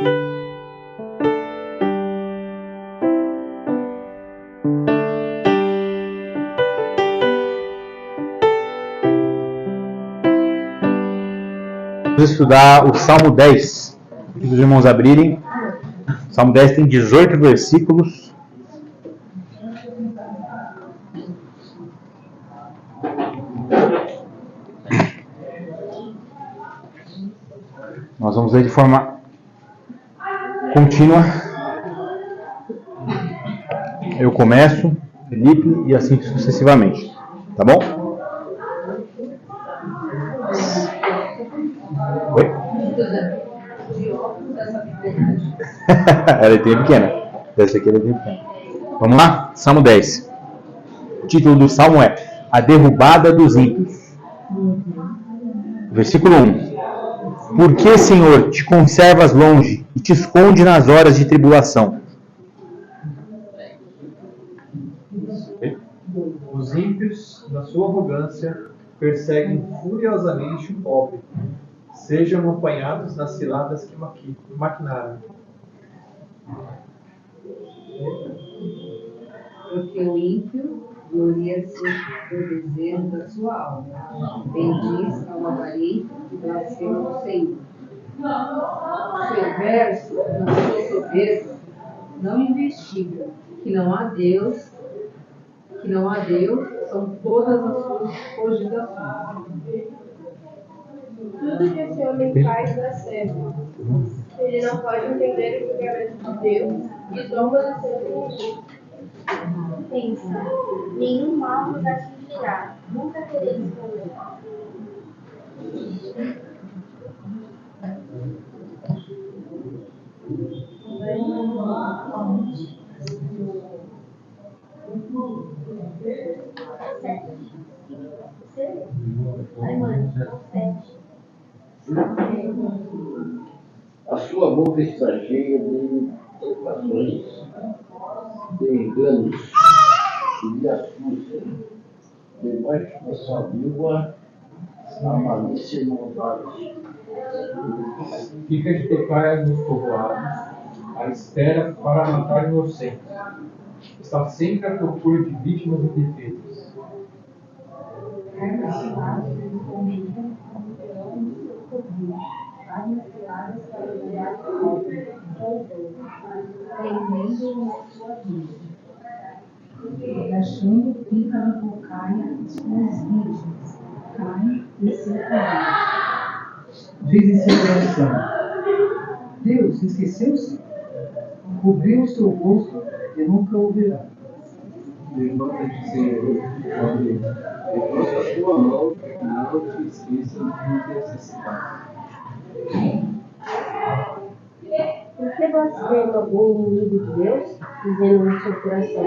Vamos estudar o Salmo 10. Se os irmãos abrirem, o Salmo 10 tem 18 versículos. Nós vamos ler de forma contínua. Eu começo, Felipe, e assim sucessivamente. Tá bom? Oi? Ela é letrinha pequena. Essa aqui é letrinha pequena. Vamos lá? Salmo 10. O título do Salmo é A Derrubada dos Ímpios. Versículo 1. Por que, Senhor, te conservas longe e te esconde nas horas de tribulação? Os ímpios, na sua arrogância, perseguem furiosamente o pobre. Sejam apanhados nas ciladas que maquinaram. Porque o ímpio gloria-se do desejo da sua alma. Bendiz ao avarento e blasfema do Senhor. Perverso, na sua soberba, não investiga que não há Deus, são todas as suas cogitações. Tudo que esse homem faz dá certo. Ele não pode entender o julgamento de Deus e zomba do seu inimigo. Pensa, nenhum mal nos atingirá, nunca teremos problema. Ai, mãe, 7. A sua boca está cheia de tentações, de enganos e de astúcia. Debaixo da sua língua, a malícia e maldade. Fica de pecar nos povoados, à espera para matar inocentes. Está sempre à procura de vítimas indefesas. Agachando fica na bocaia as suas vítimas, cai e se acaba. Diz em seu coração: Deus esqueceu-se? Cobriu o seu rosto e nunca o verá. Levanta-te, Senhor, olhe, encosta a tua mão, não te esqueça de necessidade. Por que blasfema o inimigo de Deus, dizendo no seu coração: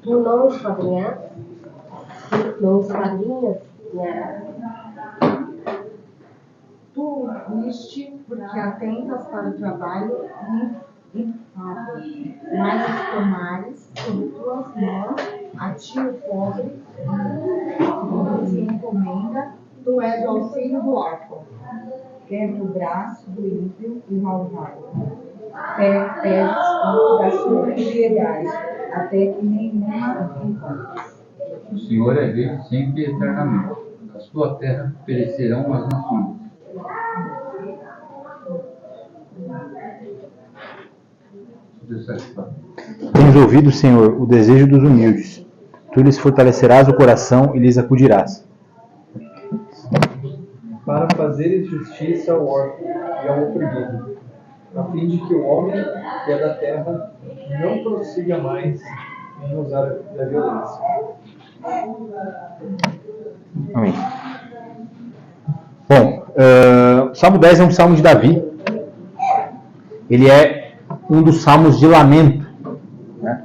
Tu não esquadrinhas? Não esquadrinhas? Tu viste porque atentas para o trabalho infável, mas os tomares sobre tuas mãos, a ti o pobre, se encomenda, tu és o auxílio do órfão, quebra o braço do ímpio e malvado, pedes da sua piedade, até que nenhuma encontres. O Senhor é Deus sempre e eternamente. Da sua terra perecerão as nações. Tens ouvido, Senhor, o desejo dos humildes. Tu lhes fortalecerás o coração e lhes acudirás. Para fazeres justiça ao órfão e ao oprimido, a fim de que o homem que é da terra não prossiga mais em usar da violência. Amém. Bom, o Salmo 10 é um salmo de Davi. Ele é um dos salmos de lamento, né?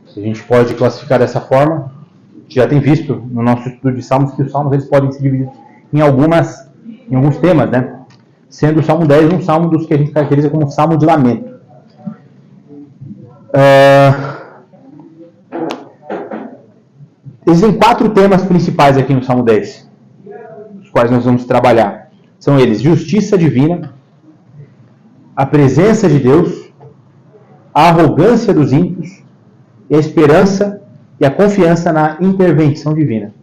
Se a gente pode classificar dessa forma, a gente já tem visto no nosso estudo de salmos que os salmos eles podem se dividir em alguns temas, né? Sendo o Salmo 10 um salmo dos que a gente caracteriza como salmo de lamento. Existem 4 temas principais aqui no Salmo 10, os quais nós vamos trabalhar. São eles: justiça divina, a presença de Deus, a arrogância dos ímpios e a esperança e a confiança na intervenção divina.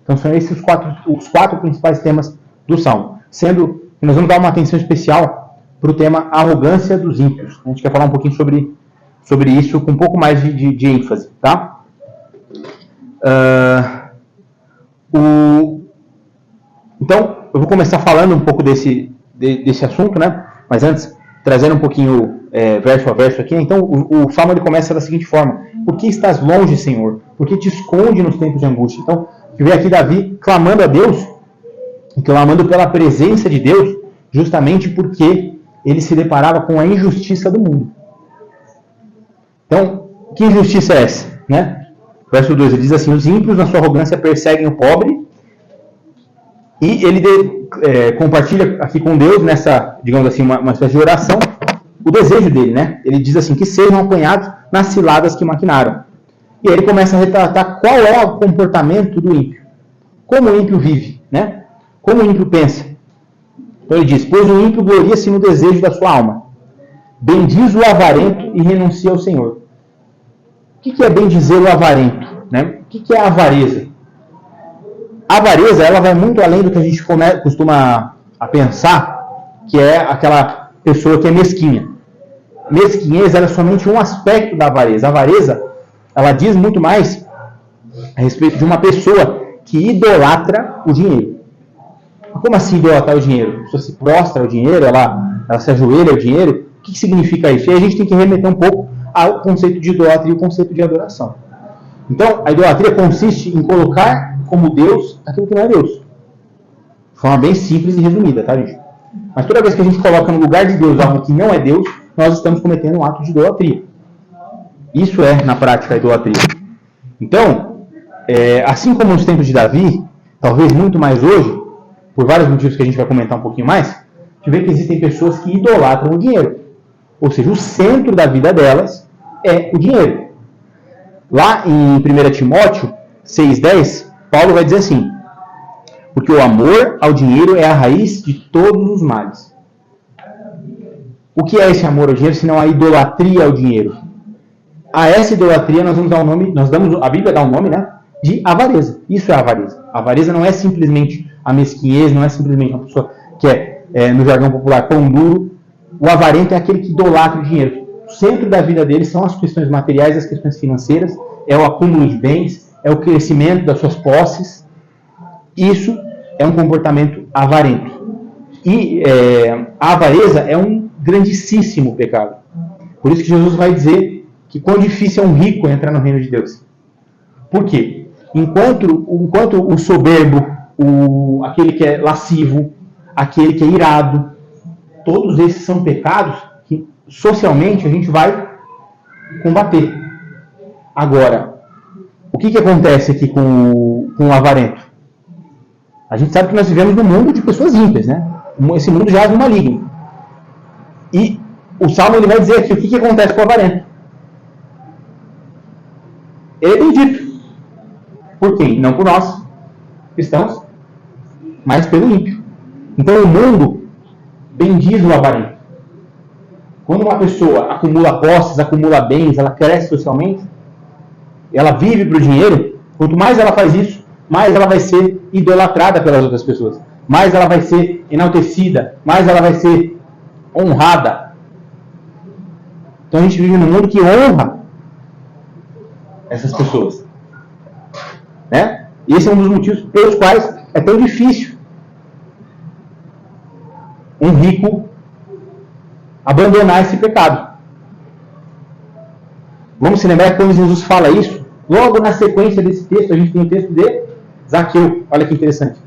Então são esses os quatro principais temas do Salmo. Sendo que nós vamos dar uma atenção especial para o tema arrogância dos ímpios. A gente quer falar um pouquinho sobre isso com um pouco mais de ênfase. Tá? Então, eu vou começar falando um pouco desse assunto, né? Mas antes, trazendo um pouquinho verso a verso aqui. Então, o Salmo ele começa da seguinte forma: por que estás longe, Senhor? Por que te esconde nos tempos de angústia? Então, que vê aqui Davi clamando a Deus, clamando pela presença de Deus, justamente porque ele se deparava com a injustiça do mundo. Então, que injustiça é essa? Né? Verso 2, ele diz assim: os ímpios na sua arrogância perseguem o pobre, e ele compartilha aqui com Deus, nessa, digamos assim, uma espécie de oração, o desejo dele, né? Ele diz assim, que sejam apanhados nas ciladas que maquinaram. E aí ele começa a retratar qual é o comportamento do ímpio. Como o ímpio vive, né? Como o ímpio pensa. Então ele diz: pois o ímpio gloria-se no desejo da sua alma. Bendiz o avarento e renuncia ao Senhor. O que é bendizer o avarento? Né? O que é a avareza? A avareza, ela vai muito além do que a gente costuma a pensar, que é aquela pessoa que é mesquinha. Mesquinhez, ela é somente um aspecto da avareza. A avareza, ela diz muito mais a respeito de uma pessoa que idolatra o dinheiro. Como assim idolatrar o dinheiro? A pessoa se prostra ao dinheiro, ela se ajoelha ao dinheiro. O que significa isso? E aí a gente tem que remeter um pouco ao conceito de idolatria e o conceito de adoração. Então, a idolatria consiste em colocar como Deus aquilo que não é Deus. De forma bem simples e resumida, tá, gente? Mas toda vez que a gente coloca no lugar de Deus algo que não é Deus, nós estamos cometendo um ato de idolatria. Isso é, na prática, a idolatria. Então, assim como nos tempos de Davi, talvez muito mais hoje, por vários motivos que a gente vai comentar um pouquinho mais, a gente vê que existem pessoas que idolatram o dinheiro. Ou seja, o centro da vida delas é o dinheiro. Lá em 1 Timóteo 6,10, Paulo vai dizer assim: porque o amor ao dinheiro é a raiz de todos os males. O que é esse amor ao dinheiro, senão a idolatria ao dinheiro? A essa idolatria nós vamos dar um nome, a Bíblia dá um nome, né, de avareza. Isso é avareza. A avareza não é simplesmente a mesquinhez, não é simplesmente uma pessoa que no jargão popular, pão duro. O avarento é aquele que idolatra o dinheiro. O centro da vida dele são as questões materiais, as questões financeiras, é o acúmulo de bens, é o crescimento das suas posses. Isso é um comportamento avarento. E a avareza é um grandíssimo pecado. Por isso que Jesus vai dizer que quão difícil é um rico entrar no reino de Deus. Por quê? Enquanto o soberbo, aquele que é lascivo, aquele que é irado, todos esses são pecados que socialmente a gente vai combater. Agora, o que acontece aqui com o avarento? A gente sabe que nós vivemos num mundo de pessoas ímpias, né? Esse mundo já é um maligno. E o Salmo ele vai dizer aqui o que acontece com o avarento. Ele é bendito. Por quem? Não por nós, cristãos, mas pelo ímpio. Então o mundo bendiz o avarento. Quando uma pessoa acumula posses, acumula bens, ela cresce socialmente, ela vive para o dinheiro, quanto mais ela faz isso, mais ela vai ser idolatrada pelas outras pessoas. Mais ela vai ser enaltecida, mais ela vai ser honrada. Então a gente vive num mundo que honra essas pessoas. Né? E esse é um dos motivos pelos quais é tão difícil um rico abandonar esse pecado. Vamos se lembrar que quando Jesus fala isso, logo na sequência desse texto, a gente tem o texto de Zaqueu. Olha que interessante.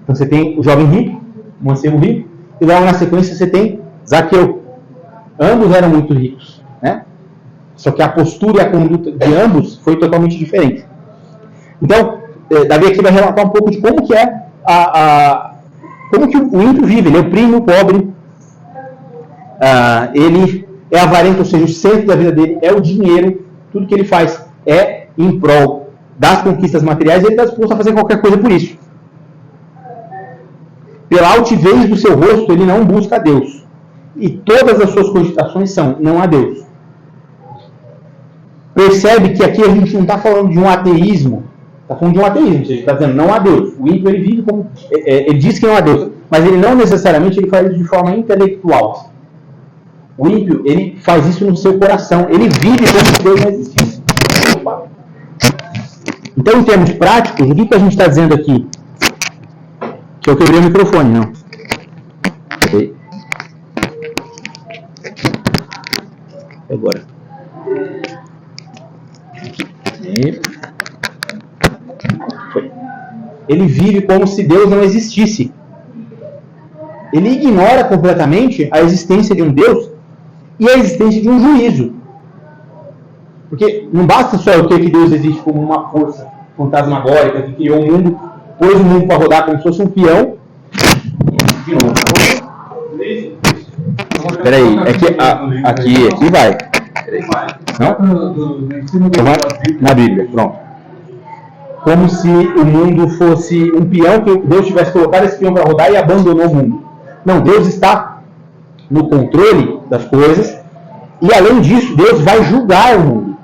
Então você tem o jovem rico, o mancebo rico, e logo na sequência você tem Zaqueu. Ambos eram muito ricos, né? Só que a postura e a conduta de ambos foi totalmente diferente. Então, Davi aqui vai relatar um pouco de como que é como que o ímpio vive. Ele oprime o pobre, ele é avarento, ou seja, o centro da vida dele é o dinheiro. Tudo que ele faz é em prol das conquistas materiais e ele está disposto a fazer qualquer coisa por isso. Pela altivez do seu rosto, ele não busca a Deus. e todas as suas cogitações são: não há Deus. Percebe que aqui a gente não está falando de um ateísmo, está falando de um ateísmo, ou seja, está dizendo não há Deus. O ímpio ele vive como. Ele diz que não há Deus, mas ele não necessariamente ele faz isso de forma intelectual. O ímpio ele faz isso no seu coração, ele vive como se Deus não existisse. Então, em termos práticos, o que a gente está dizendo aqui? Que eu quebrei o microfone, não. Ok. Agora. Foi. Ele vive como se Deus não existisse. Ele ignora completamente a existência de um Deus e a existência de um juízo. Porque não basta só eu ter que Deus existe como uma força fantasmagórica que criou o mundo, pôs o mundo para rodar como se fosse um peão. De novo. Peraí, é que aqui vai. Não? Na Bíblia, pronto. Como se o mundo fosse um peão, que Deus tivesse colocado esse peão para rodar e abandonou o mundo. Não, Deus está no controle das coisas e, além disso, Deus vai julgar o mundo.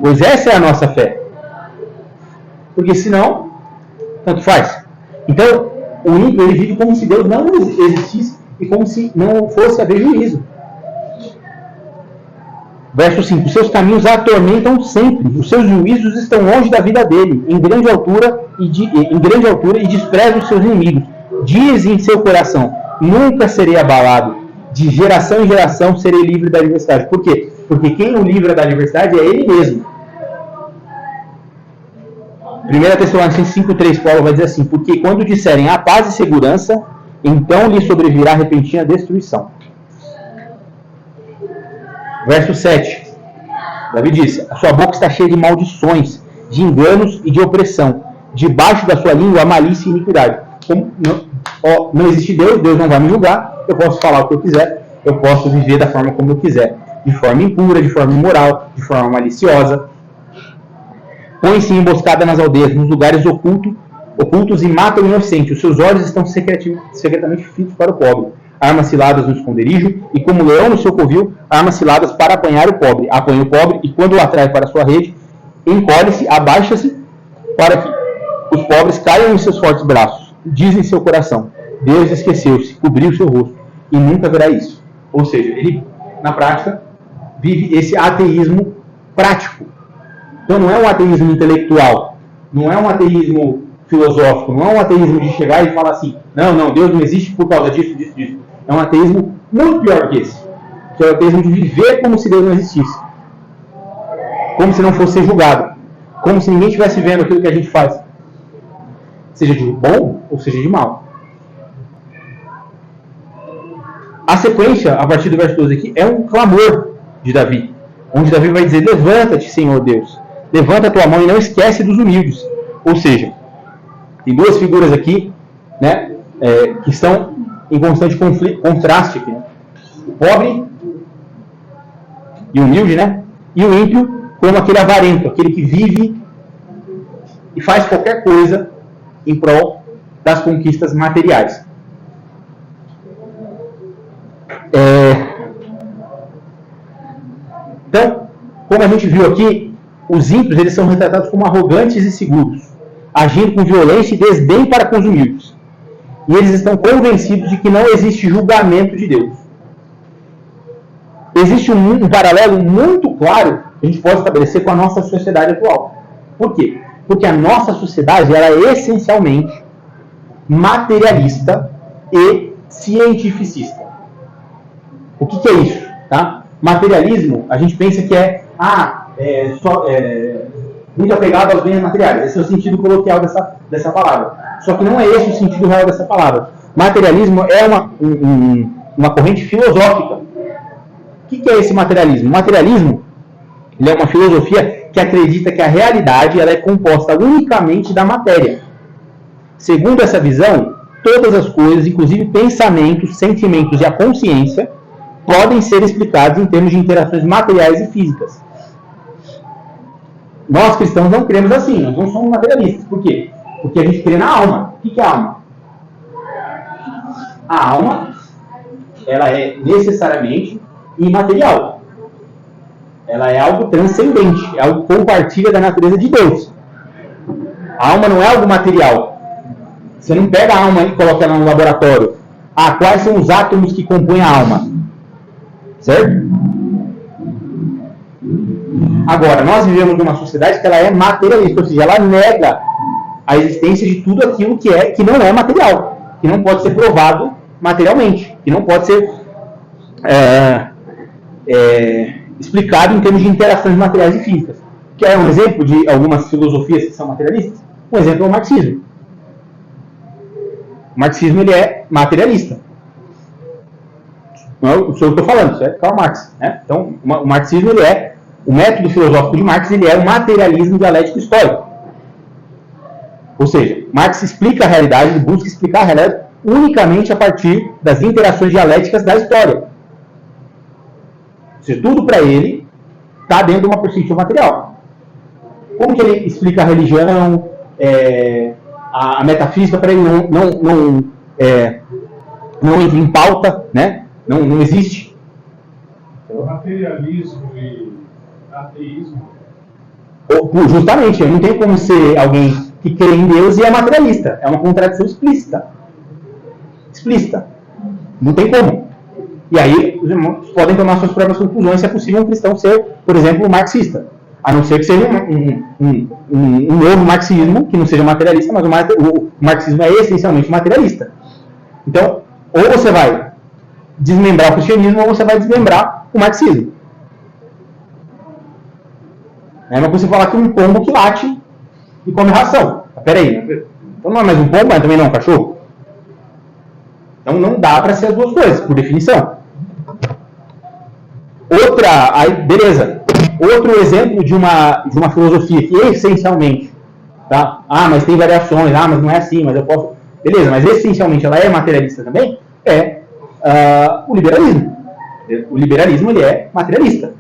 Pois essa é a nossa fé. Porque senão, tanto faz. Então, o ímpio ele vive como se Deus não existisse e como se não fosse haver juízo. Verso 5. Os seus caminhos a atormentam sempre. Os seus juízos estão longe da vida dele, em grande altura e despreza os seus inimigos. Diz em seu coração: nunca serei abalado. De geração em geração serei livre da adversidade. Por quê? Porque quem o livra da adversidade é ele mesmo. 1 Tessalonicenses 5,3, Paulo vai dizer assim: porque quando disserem a paz e segurança, então lhe sobrevirá repentina destruição. Verso 7. Davi diz: a sua boca está cheia de maldições, de enganos e de opressão. Debaixo da sua língua há malícia e iniquidade. Como não existe Deus, Deus não vai me julgar, eu posso falar o que eu quiser, eu posso viver da forma como eu quiser. De forma impura, de forma imoral, de forma maliciosa. Põe-se emboscada nas aldeias, nos lugares ocultos e mata o inocente. Os seus olhos estão secretamente fitos para o pobre. Armas ciladas no esconderijo, e como leão no seu covil, armas ciladas para apanhar o pobre. Apanha o pobre, e quando o atrai para sua rede, encolhe-se, abaixa-se, para que os pobres caiam em seus fortes braços. Diz em seu coração: Deus esqueceu-se, cobriu o seu rosto, e nunca verá isso. Ou seja, ele, na prática, vive esse ateísmo prático. Então não é um ateísmo intelectual, não é um ateísmo filosófico, não é um ateísmo de chegar e falar assim: não, Deus não existe por causa disso. É um ateísmo muito pior que esse. Que é o ateísmo de viver como se Deus não existisse. Como se não fosse julgado. Como se ninguém estivesse vendo aquilo que a gente faz. Seja de bom ou seja de mal. A sequência, a partir do verso 12 aqui, é um clamor de Davi. Onde Davi vai dizer: levanta-te, Senhor Deus. Levanta a tua mão e não esquece dos humildes. Ou seja, tem duas figuras aqui, né, que estão em constante contraste aqui, né? O pobre e humilde, né? E o ímpio como aquele avarento, aquele que vive e faz qualquer coisa em prol das conquistas materiais. Então, como a gente viu aqui, os ímpios eles são retratados como arrogantes e seguros, agindo com violência e desdém para com os humildes. E eles estão convencidos de que não existe julgamento de Deus. Existe um paralelo muito claro que a gente pode estabelecer com a nossa sociedade atual. Por quê? Porque a nossa sociedade ela é essencialmente materialista e cientificista. O que é isso? Tá? Materialismo, a gente pensa que muito apegado aos bens materiais. Esse é o sentido coloquial dessa palavra. Só que não é esse o sentido real dessa palavra. Materialismo é uma corrente filosófica. O que é esse materialismo? O materialismo ele é uma filosofia que acredita que a realidade ela é composta unicamente da matéria. Segundo essa visão, todas as coisas, inclusive pensamentos, sentimentos e a consciência, podem ser explicados em termos de interações materiais e físicas. Nós cristãos não cremos assim, nós não somos materialistas. Por quê? Porque a gente crê na alma. O que é a alma? A alma, ela é necessariamente imaterial. Ela é algo transcendente, é algo que compartilha da natureza de Deus. A alma não é algo material. Você não pega a alma e coloca ela no laboratório. Ah, quais são os átomos que compõem a alma? Certo? Agora, nós vivemos numa sociedade que ela é materialista, ou seja, ela nega a existência de tudo aquilo que não é material, que não pode ser provado materialmente, que não pode ser explicado em termos de interações materiais e físicas. Que é um exemplo de algumas filosofias que são materialistas? Um exemplo é o marxismo. O marxismo ele é materialista. Não é o que eu estou falando, isso é Karl Marx. Né? Então, o marxismo ele é o método filosófico de Marx, ele é o materialismo dialético histórico. Ou seja, Marx explica a realidade, ele busca explicar a realidade unicamente a partir das interações dialéticas da história. Ou seja, tudo para ele está dentro de uma perspectiva material. Como que ele explica a religião, a metafísica para ele não entra em pauta, né? Não existe. Materialismo e ateísmo. Justamente, não tem como ser alguém que crê em Deus e é materialista. É uma contradição explícita. Não tem como. E aí, os irmãos podem tomar suas próprias conclusões se é possível um cristão ser, por exemplo, marxista. A não ser que seja um novo marxismo, que não seja materialista, mas o marxismo é essencialmente materialista. Então, ou você vai desmembrar o cristianismo, ou você vai desmembrar o marxismo. É uma coisa você falar que um pombo que late e come ração. Peraí, então não é mais um pombo, mas também não é um cachorro? Então não dá para ser as duas coisas, por definição. Beleza. Outro exemplo de uma filosofia que essencialmente, tá? Mas tem variações, mas não é assim, mas eu posso... Beleza, mas essencialmente ela é materialista também, o liberalismo. O liberalismo ele é materialista.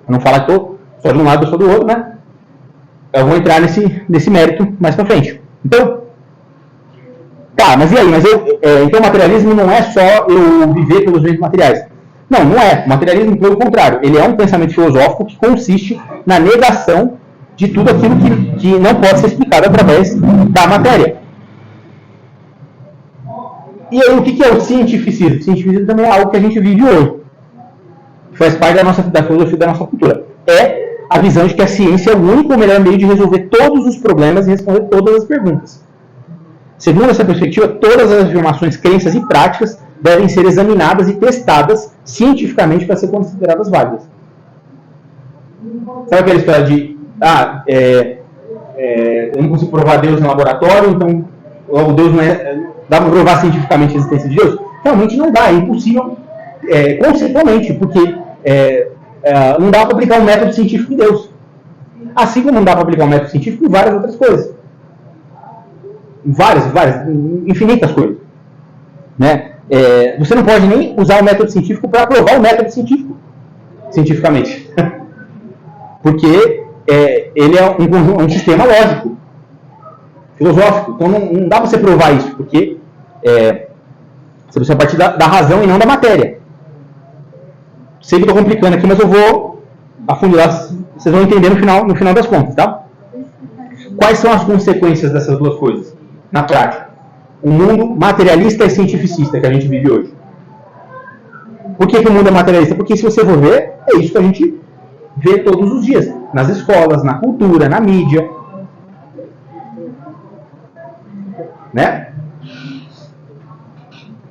Eu não falar que estou só de um lado ou só do outro, né? Eu vou entrar nesse mérito mais pra frente. Então, mas e aí? Então o materialismo não é só eu viver pelos bens materiais. Não é. O materialismo, pelo contrário, ele é um pensamento filosófico que consiste na negação de tudo aquilo que não pode ser explicado através da matéria. E aí, o que é o cientificismo? O cientificismo também é algo que a gente vive hoje. Faz parte da filosofia da nossa cultura. É a visão de que a ciência é o único melhor meio de resolver todos os problemas e responder todas as perguntas. Segundo essa perspectiva, todas as afirmações, crenças e práticas devem ser examinadas e testadas cientificamente para ser consideradas válidas. Sabe aquela história de eu não consigo provar Deus no laboratório, então logo Deus não é... Dá para provar cientificamente a existência de Deus? Realmente não dá, é impossível conceitualmente, porque não dá para aplicar um método científico em Deus. Assim como não dá para aplicar um método científico em várias outras coisas. Várias, infinitas coisas. Né? Você não pode nem usar o método científico para provar o método científico, cientificamente. Porque ele é um sistema lógico, filosófico. Então não dá para você provar isso, porque você precisa partir da razão e não da matéria. Sei que estou complicando aqui, mas eu vou afunilar, vocês vão entender no final das contas, tá? Quais são as consequências dessas duas coisas, na prática? O mundo materialista e cientificista que a gente vive hoje. Por que o mundo é materialista? Porque se você for ver, é isso que a gente vê todos os dias. Nas escolas, na cultura, na mídia. Né?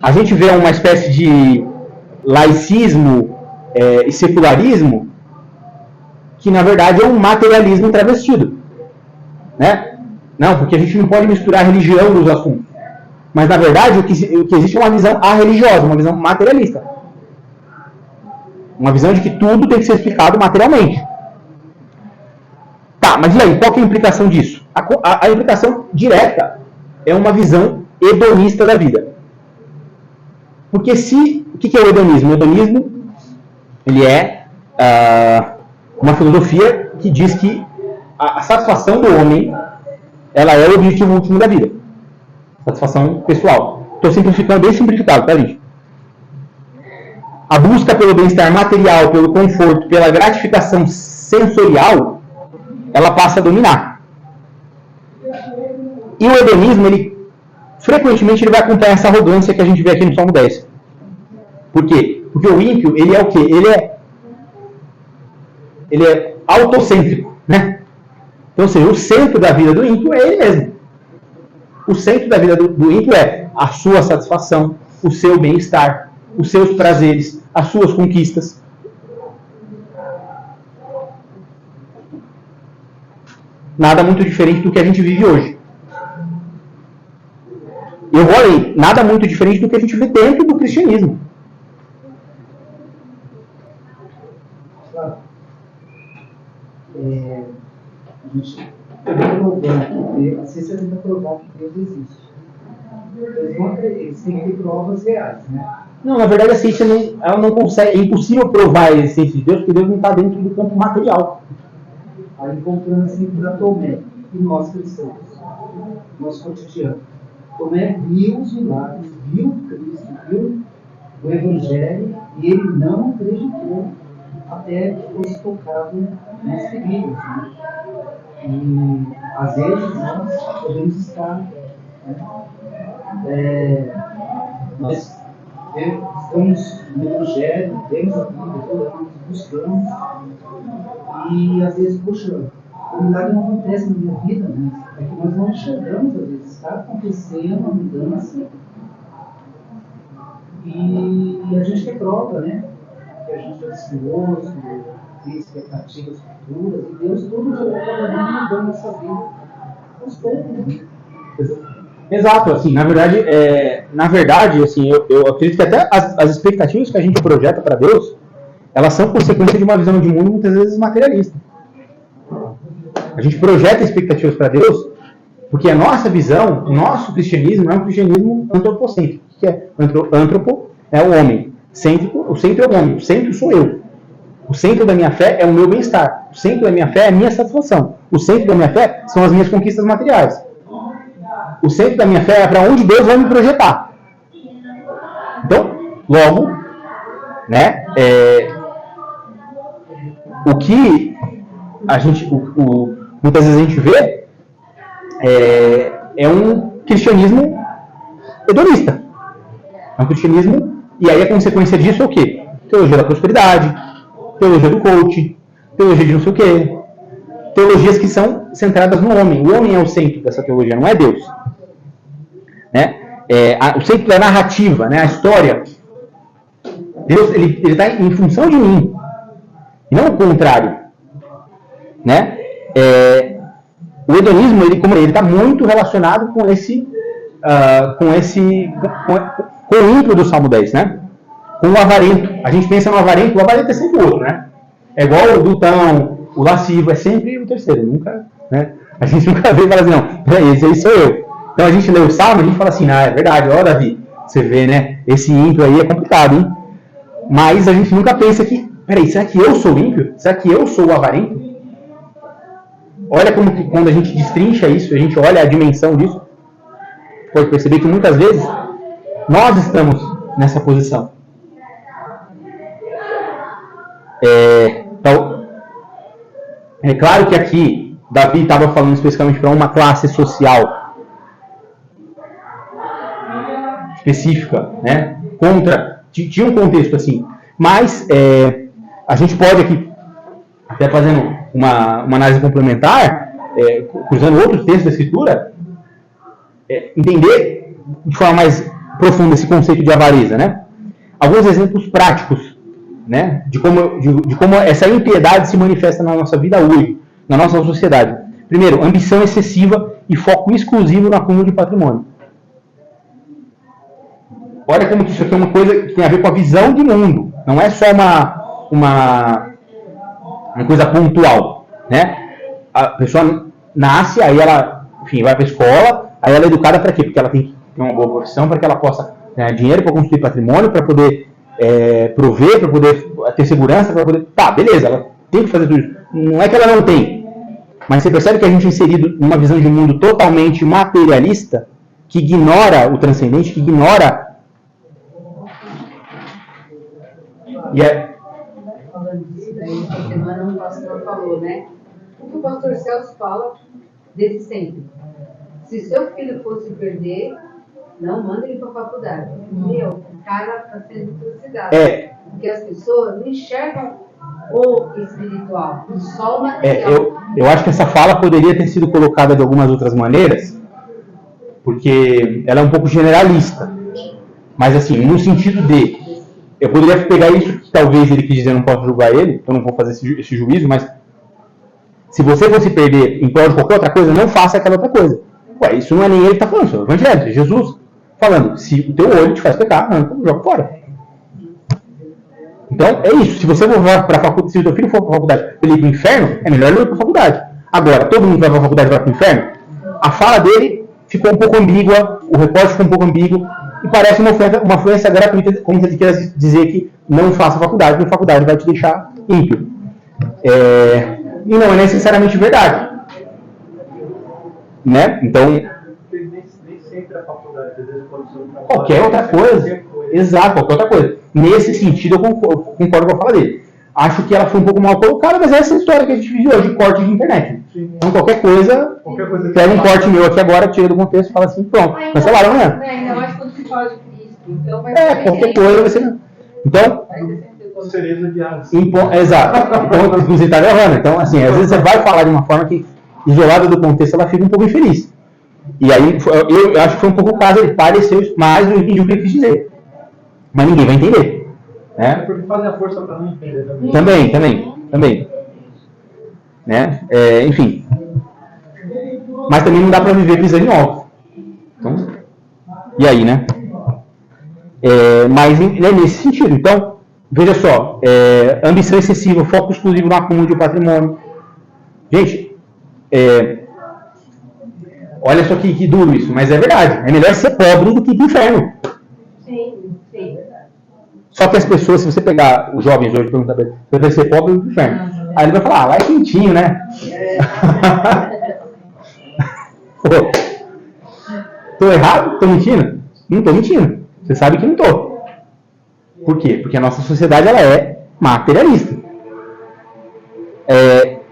A gente vê uma espécie de laicismo e secularismo que, na verdade, é um materialismo travestido. Né? Não, porque a gente não pode misturar a religião nos assuntos. Mas, na verdade, o que existe é uma visão arreligiosa, uma visão materialista. Uma visão de que tudo tem que ser explicado materialmente. Tá, mas e aí? Qual que é a implicação disso? A implicação direta é uma visão hedonista da vida. Porque o que é o hedonismo? O hedonismo ele é uma filosofia que diz que a satisfação do homem ela é o objetivo último da vida. Satisfação pessoal. Estou simplificando, bem simplificado, tá, gente? A busca pelo bem-estar material, pelo conforto, pela gratificação sensorial, ela passa a dominar. E o hedonismo, frequentemente, ele vai acompanhar essa arrogância que a gente vê aqui no Salmo 10. Por quê? Porque o ímpio, ele é o quê? Ele é autocêntrico, né? Então, ou seja, o centro da vida do ímpio é ele mesmo. O centro da vida do ímpio é a sua satisfação, o seu bem-estar, os seus prazeres, as suas conquistas. Nada muito diferente do que a gente vive hoje. Eu vou além, nada muito diferente do que a gente vê dentro do cristianismo. A gente provando, a ciência tenta provar que Deus existe. Eles têm que ter provas reais, né? Não, na verdade a ciência ela não consegue, é impossível provar a existência de Deus, porque Deus não está dentro do campo material. Aí encontrando assim para Tomé, e nós cristãos, nosso cotidiano. Tomé viu os milagres, viu Cristo, viu o Evangelho, e ele não acreditou até que fosse tocado nas feridas. Né? E às vezes nós podemos estar, nós estamos no Evangelho, temos a Bíblia, toda nós buscamos, e às vezes, poxa, o milagre não acontece na minha vida, né? É que nós não enxergamos, às vezes, está acontecendo uma mudança, e a gente quer prova, né? Que a gente é ansioso, tem expectativas futuras, e Deus todo dia está mudando a nossa vida. Aos poucos, né? Exato, assim, na verdade, assim, eu acredito que até as expectativas que a gente projeta para Deus, elas são consequência de uma visão de mundo muitas vezes materialista. A gente projeta expectativas para Deus porque a nossa visão, o nosso cristianismo é um cristianismo antropocêntrico. O que é? Antropo é o homem, cêntrico, o centro é o homem, o centro sou eu. O centro da minha fé é o meu bem-estar. O centro da minha fé é a minha satisfação. O centro da minha fé são as minhas conquistas materiais. O centro da minha fé é para onde Deus vai me projetar. Então, logo, né, o que a gente, muitas vezes a gente vê é um cristianismo hedonista. É um cristianismo, e aí a consequência disso é o quê? Teologia da prosperidade, teologia do coach, teologia de não sei o quê. Teologias que são centradas no homem. O homem é o centro dessa teologia, não é Deus. Né? O centro da narrativa, né? A história. Deus ele está em função de mim, e não o contrário. Né? O hedonismo ele está muito relacionado com o ímpio do Salmo 10, né? Com o avarento. A gente pensa no avarento, o avarento é sempre o outro, né? É igual o glutão, o lascivo, é sempre o terceiro, nunca, né? A gente nunca vê e fala assim, não, peraí, esse aí sou eu. Então a gente lê o Salmo e a gente fala assim, é verdade, ó Davi, você vê, né? Esse ímpio aí é complicado, hein? Mas a gente nunca pensa que, peraí, será que eu sou ímpio? Será que eu sou o avarento? Olha como que quando a gente destrincha isso, a gente olha a dimensão disso, pode perceber que muitas vezes nós estamos nessa posição. Então, é claro que aqui Davi estava falando especificamente para uma classe social específica, né? Tinha um contexto assim, mas a gente pode aqui, até fazendo uma análise complementar, cruzando outros textos da Escritura, entender de forma mais profunda esse conceito de avareza, né? Alguns exemplos práticos, né? De como essa impiedade se manifesta na nossa vida hoje, na nossa sociedade. Primeiro, ambição excessiva e foco exclusivo no acúmulo de patrimônio. Olha como que isso aqui é uma coisa que tem a ver com a visão de mundo. Não é só uma coisa pontual, né? A pessoa nasce, aí ela, enfim, vai para a escola, aí ela é educada para quê? Porque ela tem que ter uma boa profissão, para que ela possa ganhar dinheiro, para construir patrimônio, para poder prover, para poder ter segurança, para poder... Tá, beleza, ela tem que fazer tudo isso. Não é que ela não tem. Mas você percebe que a gente é inserido numa visão de mundo totalmente materialista, que ignora o transcendente, que ignora. E é. Falando disso daí, essa semana o pastor falou, né? O que o pastor Celso fala desde sempre. Se seu filho fosse perder, não manda ele para a faculdade. Meu, o cara está sendo trucidado. Porque as pessoas não enxergam o espiritual, só o material. Eu acho que essa fala poderia ter sido colocada de algumas outras maneiras, porque ela é um pouco generalista. Mas assim, no sentido de, eu poderia pegar isso que talvez ele quis dizer, não posso julgar ele, eu não vou fazer esse juízo, mas se você fosse perder em prol de qualquer outra coisa, não faça aquela outra coisa. Ué, isso não é nem ele que está falando, isso é o Evangelho, é Jesus falando, se o teu olho te faz pecar, arranca, joga fora. Então, é isso. Se você for para a faculdade, se o teu filho for para a faculdade ele ir para o inferno, é melhor ele ir para a faculdade. Agora, todo mundo que vai para a faculdade vai para o inferno? A fala dele ficou um pouco ambígua, o recorte ficou um pouco ambíguo, e parece uma ofensa gratuita, como se ele quisesse dizer que não faça faculdade, porque a faculdade vai te deixar ímpio. E não é necessariamente verdade. Né? Então, nem sempre a faculdade, às vezes pode ser um trabalho. Qualquer outra coisa. Exato, qualquer outra coisa. Nesse sentido, eu concordo com a fala dele. Acho que ela foi um pouco mal colocada, mas essa é a história que a gente vive hoje, corte de internet. Sim. Então, qualquer coisa pega um corte meu aqui agora, tira do contexto e fala assim, pronto, cancelaram amanhã. Ainda mais quando se fala de Cristo. Então qualquer coisa vai ser. Então, Cereza de aço. Exato. Então, você está errando. Então, assim, às vezes você vai falar de uma forma que, isolada do contexto, ela fica um pouco infeliz. E aí, eu acho que foi um pouco o caso, ele pareceu, mas eu entendi o que ele quis dizer. Mas ninguém vai entender. Né? Porque fazem a força para não entender também. Também. Né? Enfim. Mas também não dá para viver pisando em ovos. Então, e aí, né? Mas é nesse sentido. Então, veja só, ambição excessiva, foco exclusivo no acúmulo de patrimônio. Gente, olha só que duro isso, mas é verdade. É melhor ser pobre do que ir pro inferno. Sim. Só que as pessoas, se você pegar os jovens hoje e perguntar pra ele, você vai ser pobre ou ir pro inferno? Aí ele vai falar, lá é quentinho, né? Pô, tô errado? Tô mentindo? Não tô mentindo. Você sabe que não tô. Por quê? Porque a nossa sociedade ela é materialista.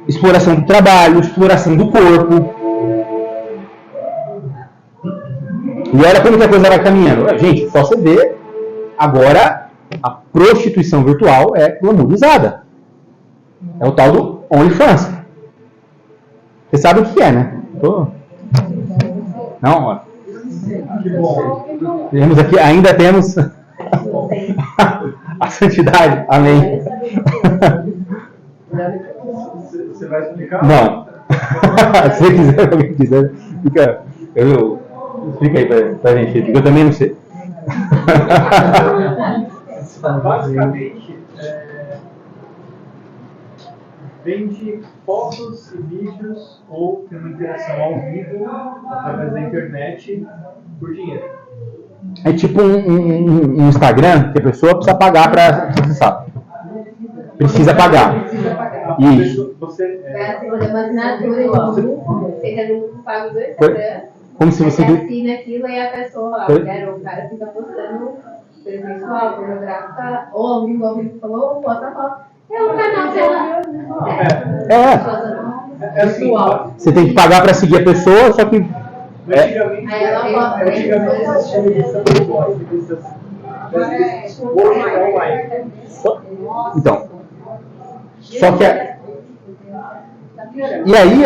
Exploração do trabalho, exploração do corpo. E olha como que a coisa vai caminhando. Gente, só você ver, agora a prostituição virtual é glamourizada. É o tal do OnlyFans. Você sabe o que é, né? Não, ó. Temos aqui, ainda temos a santidade. Amém. Você vai explicar? Não. Se você quiser, alguém quiser, explica aí pra gente, porque eu também não sei. Basicamente, vende fotos e vídeos ou tem uma interação ao vivo através da internet por dinheiro. É tipo um Instagram que a pessoa precisa pagar para acessar. Precisa pagar. Isso. Você fazer uma assinatura você já paga o Instagram. Como se você assina aquilo e a pessoa, o cara fica postando pessoal, pornográfica, ou alguém falou, bota foto. É um canal dela. Você tem que pagar para seguir a pessoa, só que. Antigamente então. Só que. E aí,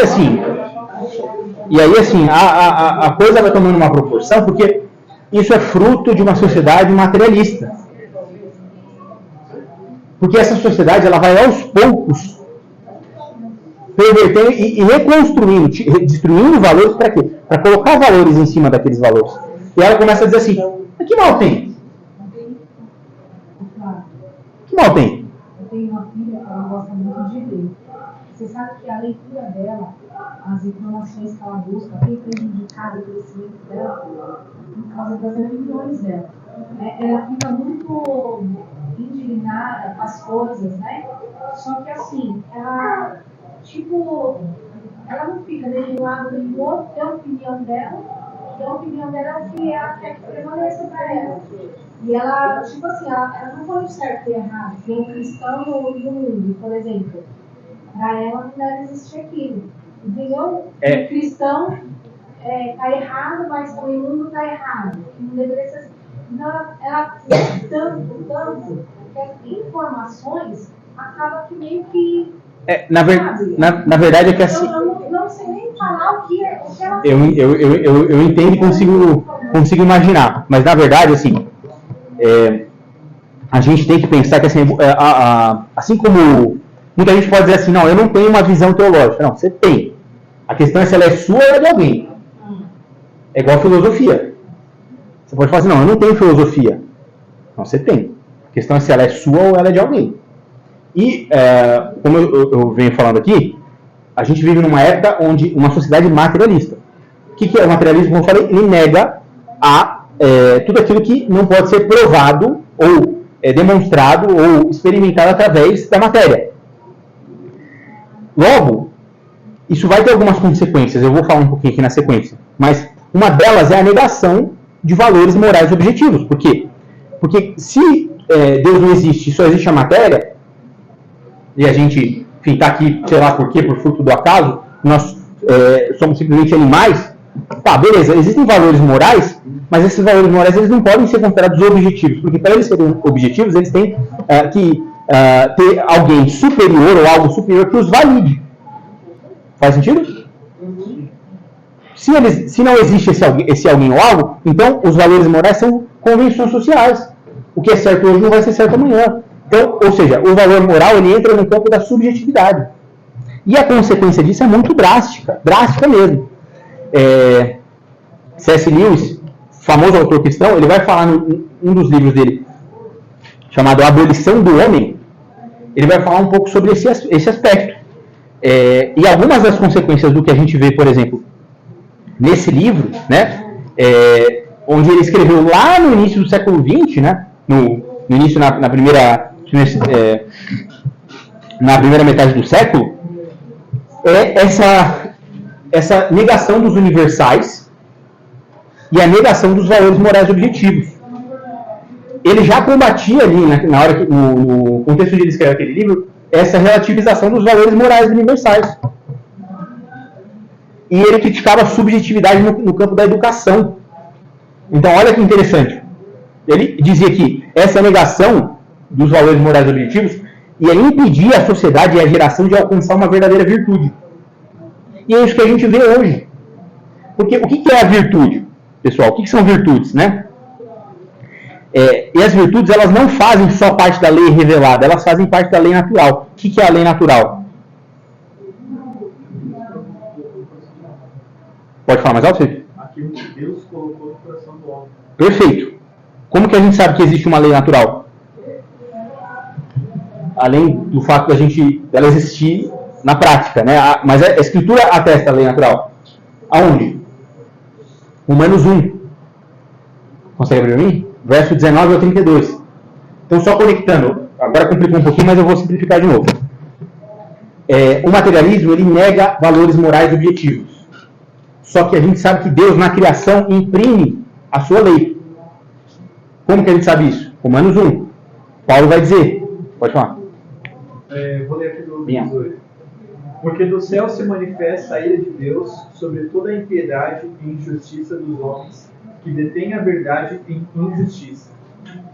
assim, a coisa vai tomando uma proporção, porque isso é fruto de uma sociedade materialista. Porque essa sociedade ela vai aos poucos pervertendo e reconstruindo, destruindo valores para quê? Para colocar valores em cima daqueles valores. E ela começa a dizer assim, mas que mal tem? Que mal tem? Eu tenho uma filha que ela gosta muito de ler. Você sabe que a leitura dela, as informações que ela busca, tem prejudicado o crescimento dela por causa das opiniões dela. Ela fica muito indignada com as coisas, né? Só que assim, ela, ela não fica nem de um lado nem do outro, tem a opinião dela, a opinião dela é que ela quer que permaneça para ela. E ela, tipo assim, ela não põe o certo e o errado. Tem um cristão e o mundo, por exemplo. Para ela não deve existir aquilo. Entendeu? O cristão tá errado, mas o mundo tá errado. Não deveria ser assim. Então ela tanto, que as informações acabam que meio que. Na verdade é que assim. Eu não sei nem falar o que ela Eu entendo e consigo imaginar. Mas na verdade, assim, a gente tem que pensar que assim, assim como muita gente pode dizer assim, não, eu não tenho uma visão teológica. Não, você tem. A questão é se ela é sua ou ela é de alguém. É igual a filosofia. Você pode falar assim, não, eu não tenho filosofia. Não, você tem. A questão é se ela é sua ou ela é de alguém. E, como eu venho falando aqui, a gente vive numa época onde uma sociedade materialista. O que é o materialismo? Como eu falei, ele nega tudo aquilo que não pode ser provado ou demonstrado ou experimentado através da matéria. Logo, isso vai ter algumas consequências, eu vou falar um pouquinho aqui na sequência, mas uma delas é a negação de valores morais objetivos. Por quê? Porque se Deus não existe, só existe a matéria, e a gente está aqui, sei lá por quê, por fruto do acaso, nós somos simplesmente animais, tá, beleza, existem valores morais, mas esses valores morais eles não podem ser considerados objetivos, porque para eles serem objetivos, eles têm que ter alguém superior ou algo superior que os valide. Faz sentido? Se não existe esse alguém ou algo, então os valores morais são convenções sociais. O que é certo hoje não vai ser certo amanhã. Então, ou seja, o valor moral ele entra no campo da subjetividade. E a consequência disso é muito drástica mesmo. C.S. Lewis, famoso autor cristão, ele vai falar em um dos livros dele, chamado A Abolição do Homem, ele vai falar um pouco sobre esse aspecto. E algumas das consequências do que a gente vê, por exemplo, nesse livro, né, onde ele escreveu lá no início do século XX, né, no início, na primeira metade do século, essa negação dos universais e a negação dos valores morais objetivos. Ele já combatia ali, na hora que, no contexto de ele escrever aquele livro, essa relativização dos valores morais universais. E ele criticava a subjetividade no campo da educação. Então, olha que interessante. Ele dizia que essa negação dos valores morais objetivos ia impedir a sociedade e a geração de alcançar uma verdadeira virtude. E é isso que a gente vê hoje. Porque o que é a virtude, pessoal? O que são virtudes, né? E as virtudes, elas não fazem só parte da lei revelada, elas fazem parte da lei natural. O que é a lei natural? Pode falar mais alto, Felipe? Aquilo que Deus colocou no coração do homem. Perfeito. Como que a gente sabe que existe uma lei natural? Além do fato dela existir na prática, né? Mas a Escritura atesta a lei natural. Aonde? Romanos 1. Consegue abrir para mim? Verso 19 ao 32. Então, só conectando. Agora complicou um pouquinho, mas eu vou simplificar de novo. O materialismo, ele nega valores morais objetivos. Só que a gente sabe que Deus, na criação, imprime a sua lei. Como que a gente sabe isso? Romanos 1. Paulo vai dizer. Pode falar. Vou ler aqui do 18. Porque do céu se manifesta a ira de Deus sobre toda a impiedade e injustiça dos homens que detêm a verdade em injustiça.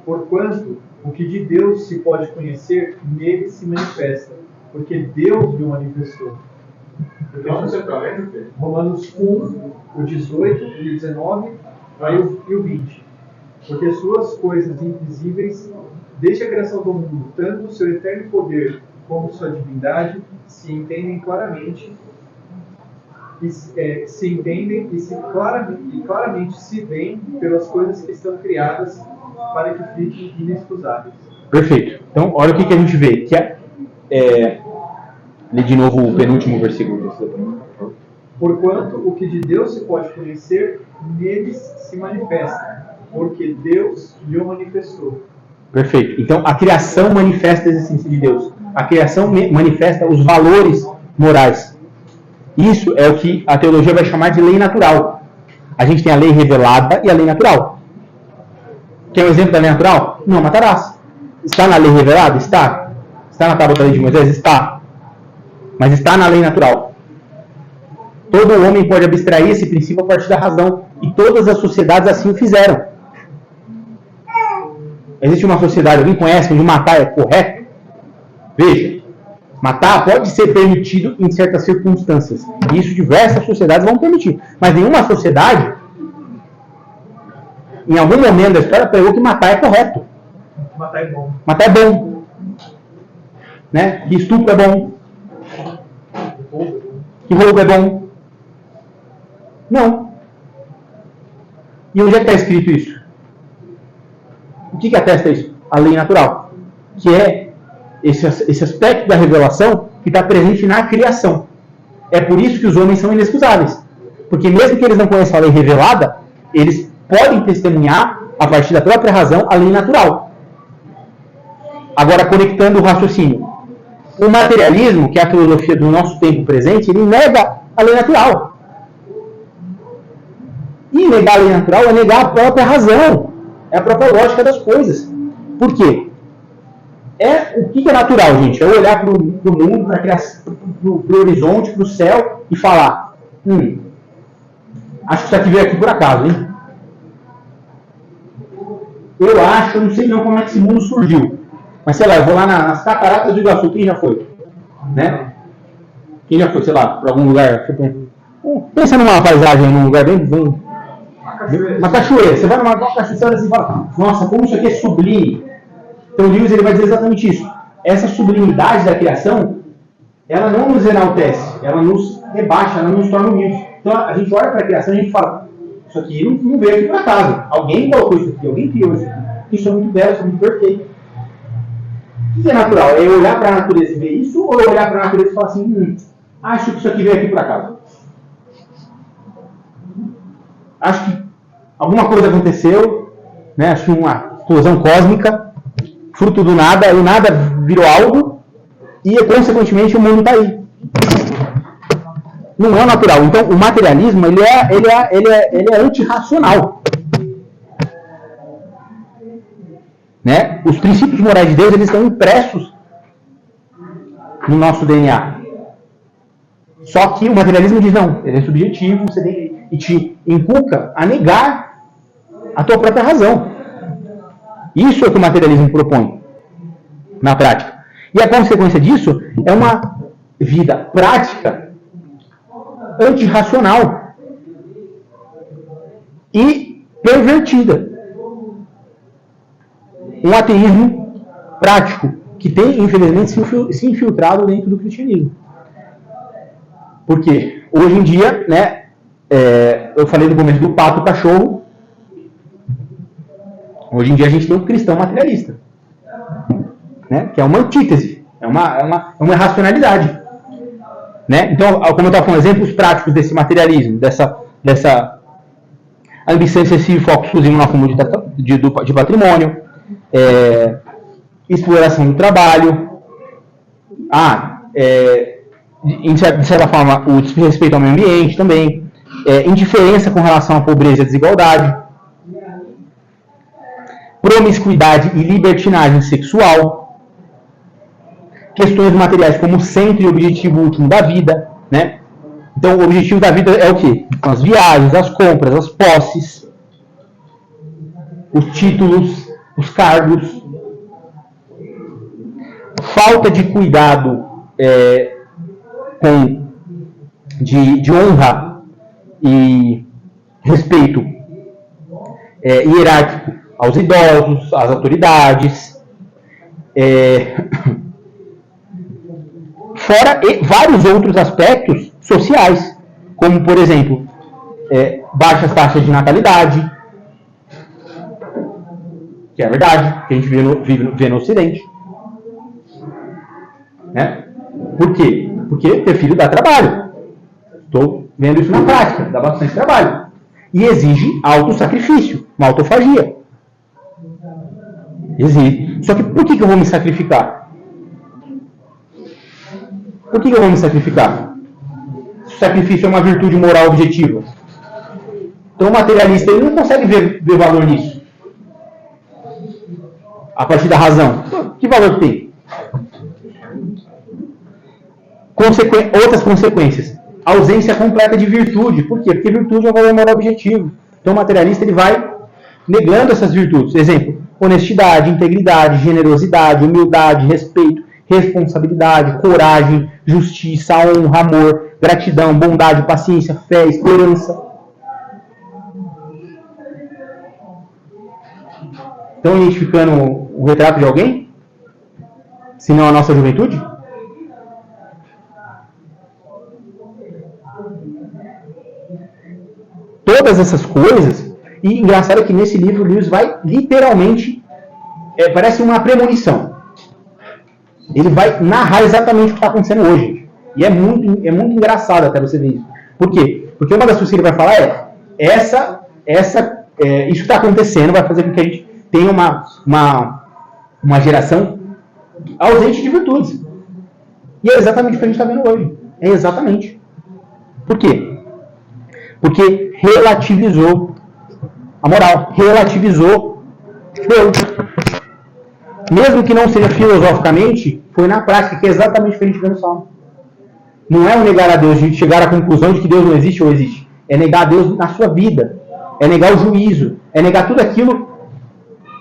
Porquanto o que de Deus se pode conhecer, nele se manifesta, porque Deus lhe manifestou. Onde você está lendo, Pedro? Romanos 1, o 18, o 19 e o 20. Porque suas coisas invisíveis, desde a criação do mundo, tanto o seu eterno poder como sua divindade, se entendem claramente claramente se veem pelas coisas que estão criadas para que fiquem inexcusáveis. Perfeito. Então, olha o que a gente vê. Lê de novo o penúltimo versículo. Porquanto o que de Deus se pode conhecer, neles se manifesta, porque Deus lhe manifestou. Perfeito. Então, a criação manifesta a existência de Deus. A criação manifesta os valores morais. Isso é o que a teologia vai chamar de lei natural. A gente tem a lei revelada e a lei natural. Quer um exemplo da lei natural? Não matarás. Está na lei revelada? Está. Está na tábua da lei de Moisés? Está. Mas está na lei natural. Todo homem pode abstrair esse princípio a partir da razão. E todas as sociedades assim o fizeram. Existe uma sociedade, alguém conhece, onde matar é correto? Veja, matar pode ser permitido em certas circunstâncias. E isso diversas sociedades vão permitir. Mas nenhuma sociedade, em algum momento da história, pregou que matar é correto. Matar é bom. Matar é bom. Né? Que estupro é bom. Que roubo é bom. Não. E onde é que está escrito isso? O que atesta isso? A lei natural. Que é esse aspecto da revelação que está presente na criação. É por isso que os homens são inexcusáveis. Porque mesmo que eles não conheçam a lei revelada, eles podem testemunhar, a partir da própria razão, a lei natural. Agora, conectando o raciocínio. O materialismo, que é a filosofia do nosso tempo presente, ele nega a lei natural. E negar a lei natural é negar a própria razão. É a própria lógica das coisas. Por quê? O que é natural, gente? É olhar para o mundo, para o horizonte, para o céu e falar: acho que isso aqui veio aqui por acaso, hein? Eu não sei não como é que esse mundo surgiu. Mas sei lá, eu vou lá nas cataratas do Iguaçu, quem já foi? Né? Quem já foi, sei lá, para algum lugar? Pensa numa paisagem, num lugar bem uma cachoeira. Você vai numa cachoeira e fala: nossa, como isso aqui é sublime. Então o Lewis ele vai dizer exatamente isso. Essa sublimidade da criação, ela não nos enaltece, ela nos rebaixa, ela nos torna humildes. Então a gente olha para a criação e a gente fala: isso aqui não veio aqui por acaso. Alguém colocou isso aqui, alguém criou isso aqui. Isso é muito belo, isso é muito perfeito. O que é natural? É eu olhar para a natureza e ver isso, ou eu olhar para a natureza e falar assim: acho que isso aqui veio aqui por acaso. Acho que alguma coisa aconteceu, né? Acho que uma explosão cósmica, fruto do nada, e o nada virou algo, e consequentemente o mundo está aí. Não é natural. Então o materialismo ele é antirracional. Né? Os princípios morais de Deus eles estão impressos no nosso DNA. Só que o materialismo diz: não, ele é subjetivo, e te inculca a negar a tua própria razão. Isso é o que o materialismo propõe na prática. E a consequência disso é uma vida prática antirracional e pervertida. Um ateísmo prático que tem, infelizmente, se infiltrado dentro do cristianismo. Porque hoje em dia, né, eu falei no começo do pato cachorro, hoje em dia a gente tem um cristão materialista, né, que é uma antítese, é uma irracionalidade. Né? Então, como eu estava falando, exemplos práticos desse materialismo, dessa ambição excessiva e foco exclusivo no acúmulo de patrimônio, exploração do trabalho, de certa forma, o desrespeito ao meio ambiente também, indiferença com relação à pobreza e à desigualdade, promiscuidade e libertinagem sexual, questões materiais como centro e objetivo último da vida, né? Então, o objetivo da vida é o quê? As viagens, as compras, as posses, os títulos, os cargos, falta de cuidado de honra e respeito hierárquico aos idosos, às autoridades, fora vários outros aspectos sociais, como, por exemplo, baixas taxas de natalidade, que é verdade, que a gente vê no Ocidente. Né? Por quê? Porque ter filho dá trabalho. Estou vendo isso na prática, dá bastante trabalho. E exige autossacrifício, uma autofagia. Exige. Só que por que eu vou me sacrificar? Por que eu vou me sacrificar? Se o sacrifício é uma virtude moral objetiva. Então o materialista ele não consegue ver valor nisso. A partir da razão. Que valor tem? Outras consequências. Ausência completa de virtude. Por quê? Porque virtude é um valor moral objetivo. Então o materialista ele vai negando essas virtudes. Exemplo, honestidade, integridade, generosidade, humildade, respeito, responsabilidade, coragem, justiça, honra, amor, gratidão, bondade, paciência, fé, esperança. Estão identificando o retrato de alguém? Se não a nossa juventude? Todas essas coisas, e engraçado é que nesse livro o Lewis vai literalmente, parece uma premonição. Ele vai narrar exatamente o que está acontecendo hoje. E é muito engraçado até você ver isso. Por quê? Porque uma das coisas que ele vai falar isso que está acontecendo vai fazer com que a gente tenha uma geração ausente de virtudes. E é exatamente o que a gente está vendo hoje. É exatamente. Por quê? Porque relativizou a moral, relativizou Deus. Mesmo que não seja filosoficamente, foi na prática, que é exatamente o que a gente vê no Salmo. Não é o negar a Deus de chegar à conclusão de que Deus não existe ou existe. É negar a Deus na sua vida. É negar o juízo. É negar tudo aquilo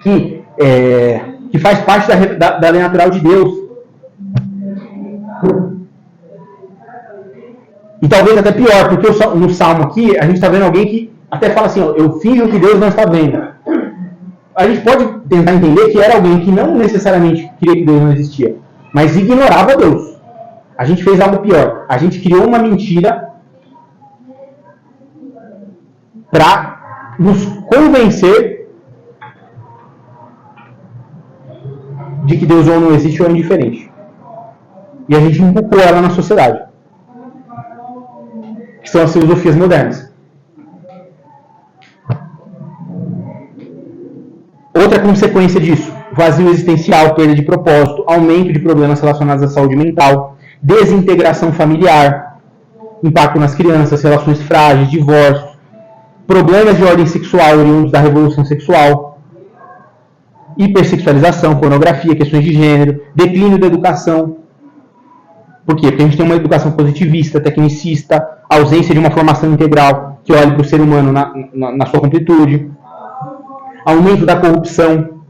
que faz parte da lei natural de Deus. E talvez até pior, porque no Salmo aqui, a gente está vendo alguém que até fala assim, ó, eu finjo que Deus não está vendo. A gente pode tentar entender que era alguém que não necessariamente queria que Deus não existia, mas ignorava Deus. A gente fez algo pior. A gente criou uma mentira para nos convencer de que Deus ou não existe ou é indiferente. E a gente inculcou ela na sociedade. Que são as filosofias modernas. Outra consequência disso, vazio existencial, perda de propósito, aumento de problemas relacionados à saúde mental, desintegração familiar, impacto nas crianças, relações frágeis, divórcios, problemas de ordem sexual oriundos da revolução sexual, hipersexualização, pornografia, questões de gênero, declínio da educação. Por quê? Porque a gente tem uma educação positivista, tecnicista, ausência de uma formação integral que olhe para o ser humano na sua completude, aumento da corrupção.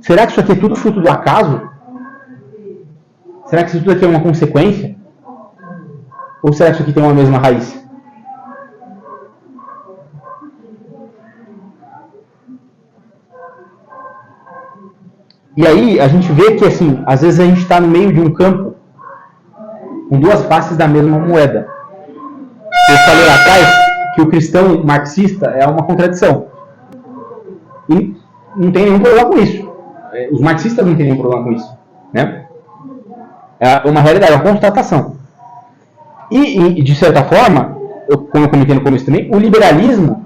Será que isso aqui é tudo fruto do acaso? Será que isso tudo aqui é uma consequência? Ou será que isso aqui tem uma mesma raiz? E aí a gente vê que, assim, às vezes a gente está no meio de um campo com duas faces da mesma moeda. Eu falei lá atrás que o cristão marxista é uma contradição. E não tem nenhum problema com isso. Os marxistas não têm nenhum problema com isso. Né? É uma realidade, é uma constatação. E de certa forma, como eu comentei no começo também, o liberalismo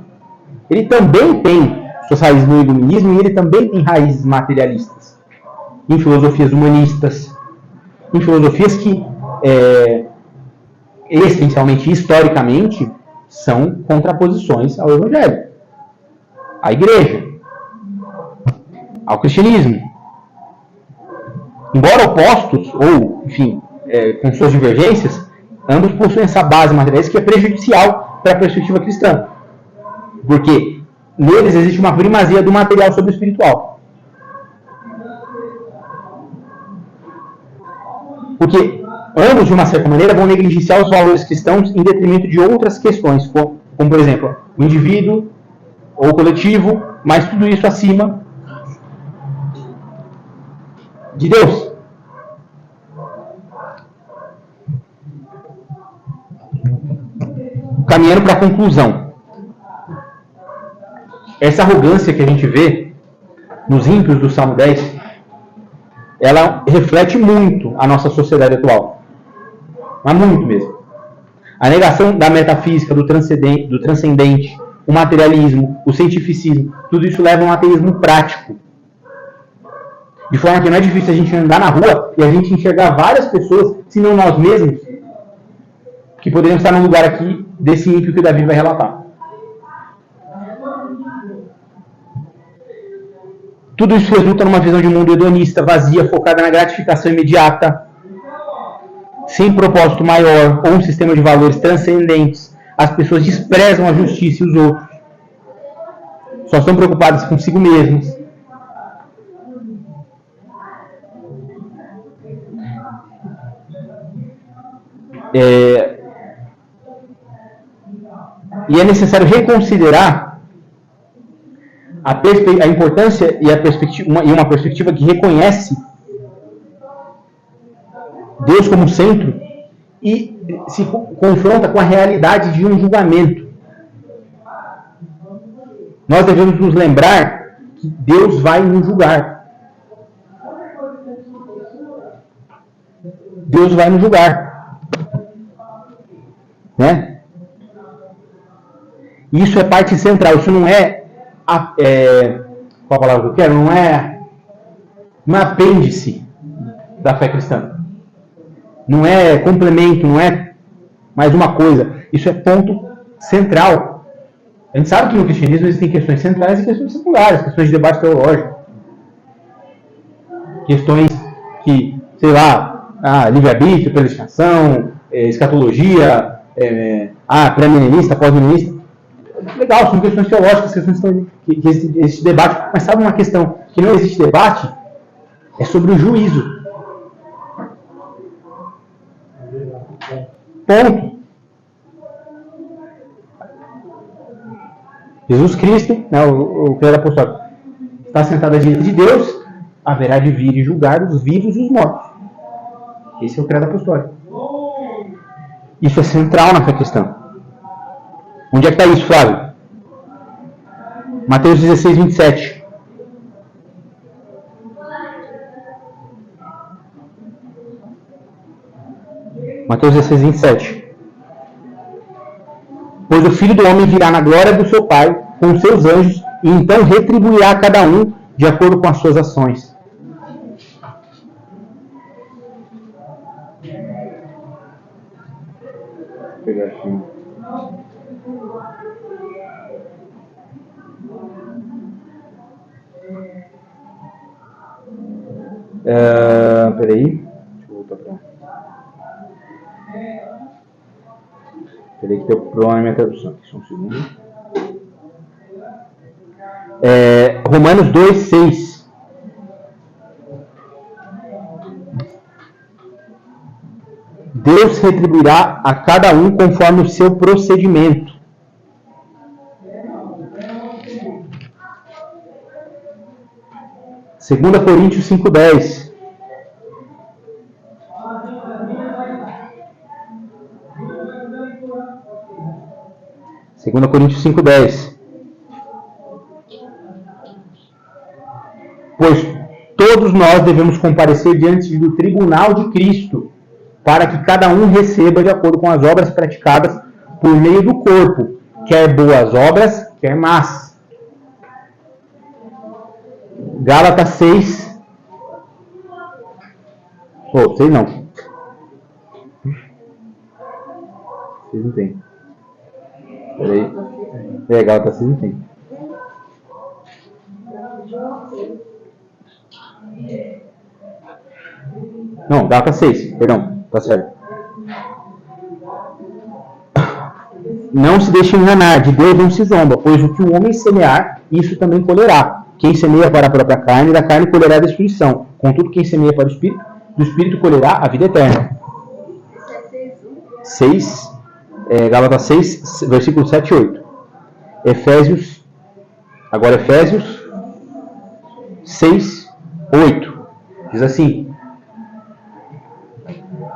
ele também tem suas raízes no iluminismo e ele também tem raízes materialistas. Em filosofias humanistas, em filosofias que, essencialmente, historicamente, são contraposições ao Evangelho, à Igreja, ao cristianismo. Embora opostos, ou, enfim, com suas divergências, ambos possuem essa base materialista que é prejudicial para a perspectiva cristã. Porque neles existe uma primazia do material sobre o espiritual. Porque ambos, de uma certa maneira, vão negligenciar os valores cristãos em detrimento de outras questões, como por exemplo, o indivíduo ou o coletivo, mas tudo isso acima de Deus. Caminhando para a conclusão. Essa arrogância que a gente vê nos ímpios do Salmo 10, ela reflete muito a nossa sociedade atual. Mas muito mesmo. A negação da metafísica, do transcendente, o materialismo, o cientificismo, tudo isso leva a um ateísmo prático. De forma que não é difícil a gente andar na rua e a gente enxergar várias pessoas, se não nós mesmos, que poderiam estar num lugar aqui desse ímpio que Davi vai relatar. Tudo isso resulta numa visão de mundo hedonista, vazia, focada na gratificação imediata, sem propósito maior ou um sistema de valores transcendentes. As pessoas desprezam a justiça e os outros. Só estão preocupadas consigo mesmas. E é necessário reconsiderar a importância e uma perspectiva que reconhece Deus como centro e se confronta com a realidade de um julgamento. Nós devemos nos lembrar que Deus vai nos julgar. Deus vai nos julgar. Né? Isso é parte central. Isso não é qual a palavra que eu quero? Não é apêndice da fé cristã. Não é complemento, não é mais uma coisa. Isso é ponto central. A gente sabe que no cristianismo existem questões centrais e questões secundárias, questões de debate teológico. Questões que, sei lá, livre-arbítrio, predestinação, escatologia, pré-milenista, pós-milenista. Legal, são questões teológicas, questões que existe debate. Mas sabe uma questão que não existe debate? É sobre o juízo. Ponto. Jesus Cristo, né, o criador apostólico, está sentado à direita de Deus, haverá de vir e julgar os vivos e os mortos. Esse é o criador apostólico. Isso é central na fé cristã. Onde é que está isso, Flávio? Mateus 16, 27. Mateus 16, 27. Pois o Filho do Homem virá na glória do seu Pai com os seus anjos e então retribuirá a cada um de acordo com as suas ações. Vou pegar aqui. Peraí. Deixa eu voltar para lá. Peraí que deu problema na minha tradução. Aqui, só um segundo. Romanos 2, 6. Deus retribuirá a cada um conforme o seu procedimento. Segunda Coríntios 5, 10. Segunda Coríntios 5, 10. Pois todos nós devemos comparecer diante do tribunal de Cristo, para que cada um receba de acordo com as obras praticadas por meio do corpo, quer boas obras, quer más. Gálatas 6. Vocês não. Vocês não tem. Peraí. Gálatas 6 não tem. Não, Gálatas 6, perdão, tá certo. Não se deixe enganar, de Deus não se zomba, pois o que o homem semear, isso também colherá. Quem semeia para a própria carne, da carne colherá a destruição. Contudo, quem semeia para o Espírito, do Espírito colherá a vida eterna. 6, Gálatas 6, versículos 7 e 8. Efésios 6, 8. Diz assim: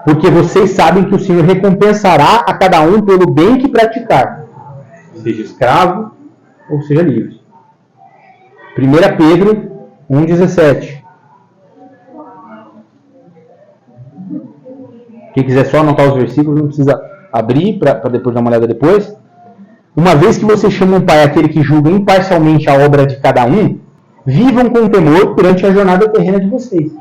porque vocês sabem que o Senhor recompensará a cada um pelo bem que praticar, seja escravo ou seja livre. 1 Pedro 1,17. Quem quiser só anotar os versículos, não precisa abrir para depois dar uma olhada depois. Uma vez que vocês chamam Pai aquele que julga imparcialmente a obra de cada um, vivam com temor durante a jornada terrena de vocês.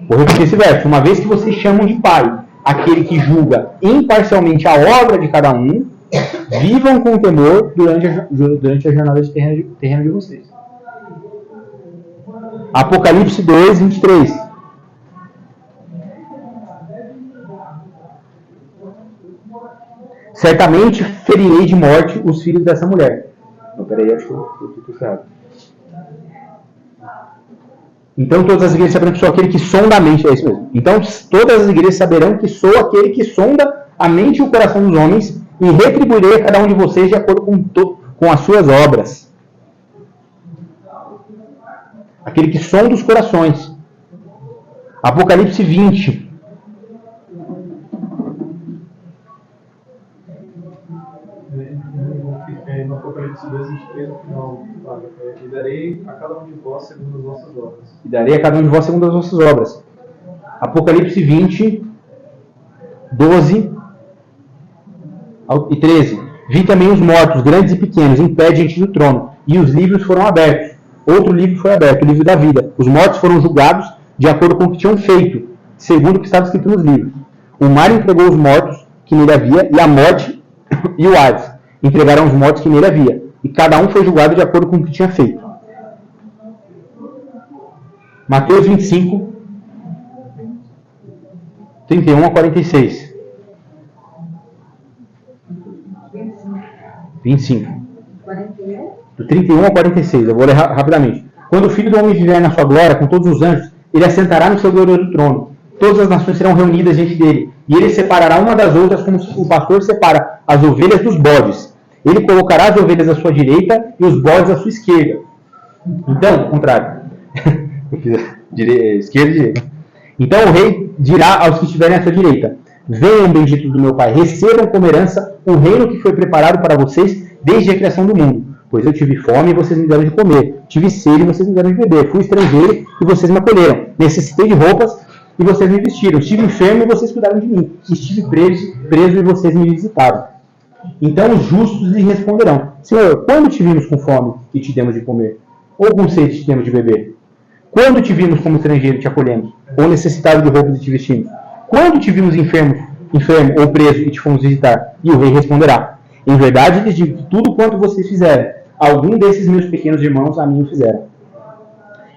Vou repetir esse verso. Uma vez que vocês chamam de Pai aquele que julga imparcialmente a obra de cada um, vivam com temor durante a jornada terrena de vocês. Apocalipse 2, 23. Certamente ferirei de morte os filhos dessa mulher. Não, peraí, acho que eu estou errado. Então todas as igrejas saberão que sou aquele que sonda a mente. É isso mesmo. Então todas as igrejas saberão que sou aquele que sonda a mente e o coração dos homens e retribuirei a cada um de vocês de acordo com as suas obras. Aquele que sonda os corações. Apocalipse 20. No Apocalipse 2, 23, no final, fala, e darei a cada um de vós segundo as vossas obras. E darei a cada um de vós segundo as vossas obras. Apocalipse 20, 12 e 13. Vi também os mortos, grandes e pequenos, em pé diante do trono, e os livros foram abertos. Outro livro foi aberto, o livro da vida. Os mortos foram julgados de acordo com o que tinham feito, segundo o que estava escrito nos livros. O mar entregou os mortos que nele havia, e a morte e o Hades entregaram os mortos que nele havia. E cada um foi julgado de acordo com o que tinha feito. Mateus 25, 31 a 46. 25. 41. Do 31 a 46, eu vou ler rapidamente. Quando o Filho do Homem vier na sua glória, com todos os anjos, ele assentará no seu glorioso trono. Todas as nações serão reunidas diante dele. E ele separará uma das outras, como o pastor separa as ovelhas dos bodes. Ele colocará as ovelhas à sua direita e os bodes à sua esquerda. Então, ao contrário. Esquerda e direita. Então o rei dirá aos que estiverem à sua direita: venham, benditos do meu Pai, recebam como herança o reino que foi preparado para vocês desde a criação do mundo. Pois eu tive fome e vocês me deram de comer. Tive sede e vocês me deram de beber. Fui estrangeiro e vocês me acolheram. Necessitei de roupas e vocês me vestiram. Estive enfermo e vocês cuidaram de mim. Estive preso e vocês me visitaram. Então os justos lhe responderão: Senhor, quando te vimos com fome e te demos de comer? Ou com sede e te demos de beber? Quando te vimos como estrangeiro e te acolhemos? Ou necessitado de roupas e te vestimos? Quando te vimos enfermo ou preso e te fomos visitar? E o rei responderá: em verdade lhes digo que tudo quanto vocês fizerem, algum desses meus pequenos irmãos a mim o fizeram.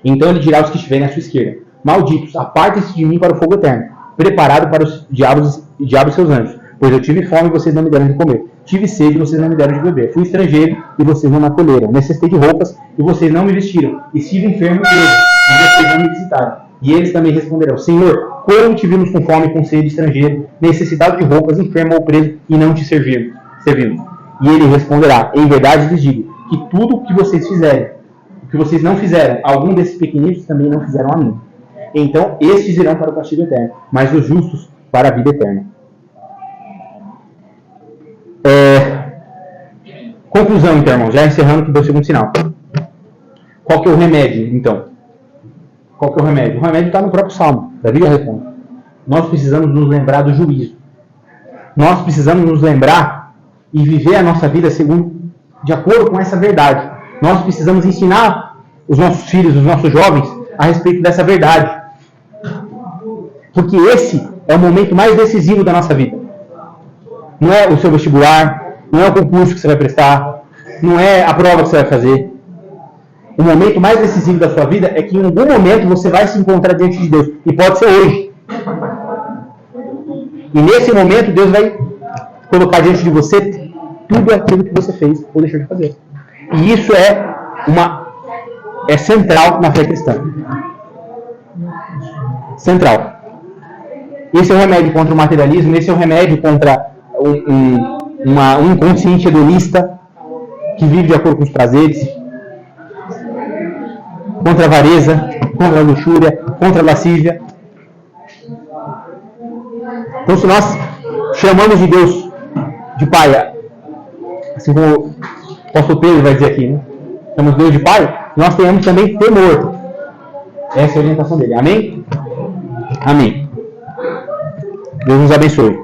Então ele dirá aos que estiverem à sua esquerda: malditos, apartem-se de mim para o fogo eterno, preparado para os diabos e seus anjos. Pois eu tive fome e vocês não me deram de comer. Tive sede e vocês não me deram de beber. Fui estrangeiro e vocês não me acolheram. Necessitei de roupas e vocês não me vestiram. Estive enfermo e preso e vocês não me visitaram. E eles também responderão: Senhor, quando te vimos com fome, com sede, estrangeiro, necessitado de roupas, enfermo ou preso, e não te servimos? E ele responderá: em verdade lhes digo que tudo o que vocês fizerem, o que vocês não fizeram, algum desses pequeninos também não fizeram a mim. Então estes irão para o castigo eterno, mas os justos para a vida eterna. Conclusão, então, irmãos, já encerrando que deu o segundo sinal. Qual que é o remédio, então? Qual que é o remédio? O remédio está no próprio Salmo. Davi já responde. Nós precisamos nos lembrar do juízo. Nós precisamos nos lembrar e viver a nossa vida de acordo com essa verdade. Nós precisamos ensinar os nossos filhos, os nossos jovens, a respeito dessa verdade. Porque esse é o momento mais decisivo da nossa vida. Não é o seu vestibular, não é o concurso que você vai prestar, não é a prova que você vai fazer. O momento mais decisivo da sua vida é que em algum momento você vai se encontrar diante de Deus. E pode ser hoje. E nesse momento Deus vai colocar diante de você tudo aquilo que você fez ou deixou de fazer. E isso é central na fé cristã. Central. Esse é o remédio contra o materialismo, esse é o remédio contra um inconsciente hedonista que vive de acordo com os prazeres, contra a avareza, contra a luxúria, contra a lascívia. Então, se nós chamamos de Deus de Pai, assim como o apóstolo Pedro vai dizer aqui, né? Chamamos Deus de Pai, nós tenhamos também temor. Essa é a orientação dele. Amém? Amém. Deus nos abençoe.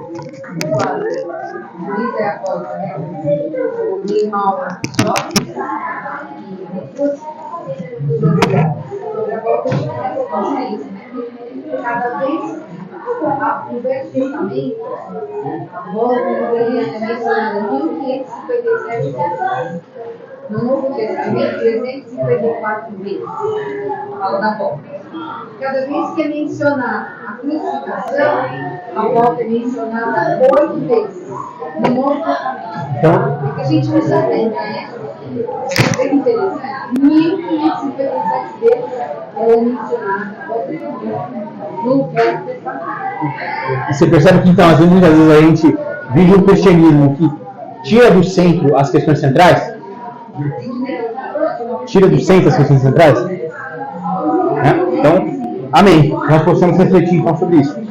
Cada vez No Velho Testamento, volta uma coisa mencionada 1557 vezes. No Novo Testamento, 354 vezes. Fala da volta. Cada vez que é mencionada a crucificação, a volta é mencionada 8 vezes. No Novo Testamento. Então, É que a gente não sabe, né? É bem interessante. 1557 vezes ela é mencionada a volta de Deus no Velho Testamento. você percebe que então, às vezes, muitas vezes a gente vive um cristianismo que tira do centro as questões centrais? Tira do centro as questões centrais? Né? Então, amém. Nós possamos refletir então sobre isso.